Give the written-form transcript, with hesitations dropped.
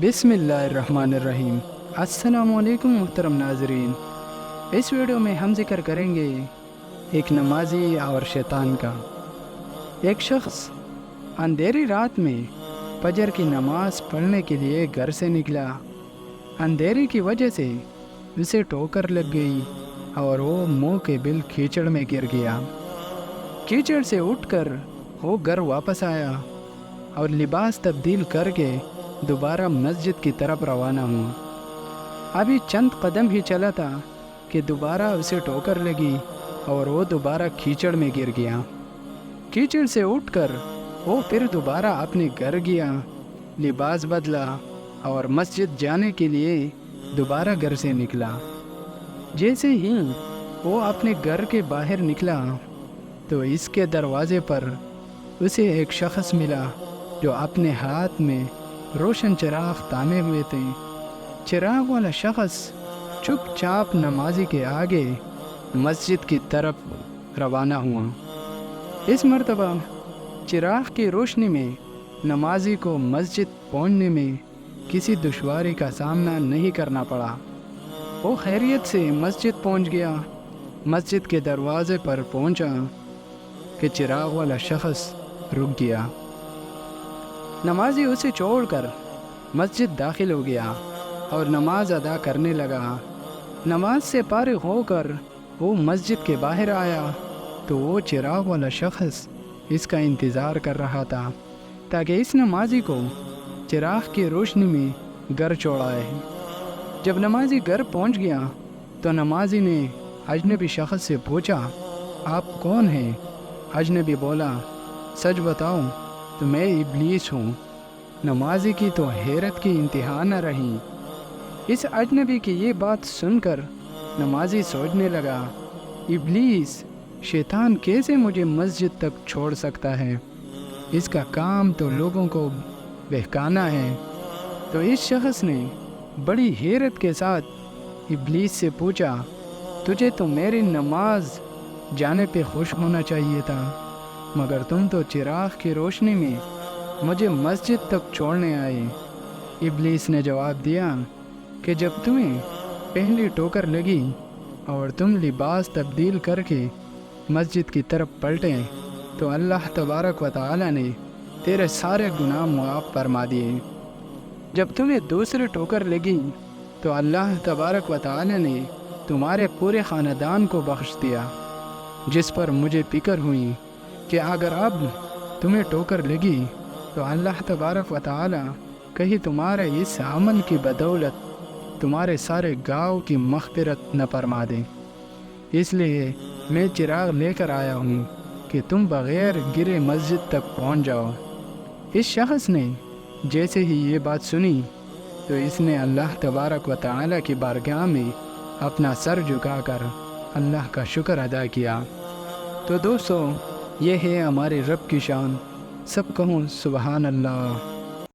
بسم اللہ الرحمن الرحیم۔ السلام علیکم محترم ناظرین، اس ویڈیو میں ہم ذکر کریں گے ایک نمازی اور شیطان کا۔ ایک شخص اندھیری رات میں فجر کی نماز پڑھنے کے لیے گھر سے نکلا۔ اندھیرے کی وجہ سے اسے ٹھوکر لگ گئی اور وہ منہ کے بل کیچڑ میں گر گیا۔ کیچڑ سے اٹھ کر وہ گھر واپس آیا اور لباس تبدیل کر کے دوبارہ مسجد کی طرف روانہ ہوا۔ ابھی چند قدم ہی چلا تھا کہ دوبارہ اسے ٹھوکر لگی اور وہ دوبارہ کیچڑ میں گر گیا۔ کیچڑ سے اٹھ کر وہ پھر دوبارہ اپنے گھر گیا، لباس بدلا اور مسجد جانے کے لیے دوبارہ گھر سے نکلا۔ جیسے ہی وہ اپنے گھر کے باہر نکلا تو اس کے دروازے پر اسے ایک شخص ملا جو اپنے ہاتھ میں روشن چراغ تانے ہوئے تھے۔ چراغ والا شخص چپ چاپ نمازی کے آگے مسجد کی طرف روانہ ہوا۔ اس مرتبہ چراغ کی روشنی میں نمازی کو مسجد پہنچنے میں کسی دشواری کا سامنا نہیں کرنا پڑا۔ وہ خیریت سے مسجد پہنچ گیا۔ مسجد کے دروازے پر پہنچا کہ چراغ والا شخص رک گیا۔ نمازی اسے چھوڑ کر مسجد داخل ہو گیا اور نماز ادا کرنے لگا۔ نماز سے فارغ ہو کر وہ مسجد کے باہر آیا تو وہ چراغ والا شخص اس کا انتظار کر رہا تھا تاکہ اس نمازی کو چراغ کی روشنی میں گھر چھوڑائے۔ جب نمازی گھر پہنچ گیا تو نمازی نے اجنبی شخص سے پوچھا، آپ کون ہیں؟ اجنبی بولا، سچ بتاؤ تو میں ابلیس ہوں۔ نمازی کی تو حیرت کی انتہا نہ رہی۔ اس اجنبی کی یہ بات سن کر نمازی سوچنے لگا، ابلیس شیطان کیسے مجھے مسجد تک چھوڑ سکتا ہے؟ اس کا کام تو لوگوں کو بہکانا ہے۔ تو اس شخص نے بڑی حیرت کے ساتھ ابلیس سے پوچھا، تجھے تو میری نماز جانے پہ خوش ہونا چاہیے تھا، مگر تم تو چراغ کی روشنی میں مجھے مسجد تک چھوڑنے آئے۔ ابلیس نے جواب دیا کہ جب تمہیں پہلی ٹھوکر لگی اور تم لباس تبدیل کر کے مسجد کی طرف پلٹے تو اللہ تبارک و تعالی نے تیرے سارے گناہ معاف فرما دیے۔ جب تمہیں دوسری ٹھوکر لگی تو اللہ تبارک و تعالی نے تمہارے پورے خاندان کو بخش دیا، جس پر مجھے فکر ہوئی کہ اگر اب تمہیں ٹھوکر لگی تو اللہ تبارک و تعالی کہیں تمہارے اس عمل کی بدولت تمہارے سارے گناہوں کی مغفرت نہ فرما دے۔ اس لیے میں چراغ لے کر آیا ہوں کہ تم بغیر گرے مسجد تک پہنچ جاؤ۔ اس شخص نے جیسے ہی یہ بات سنی تو اس نے اللہ تبارک و تعالی کی بارگاہ میں اپنا سر جھکا کر اللہ کا شکر ادا کیا۔ تو دوستو، یہ ہے ہمارے رب کی شان، سب کہوں سبحان اللہ۔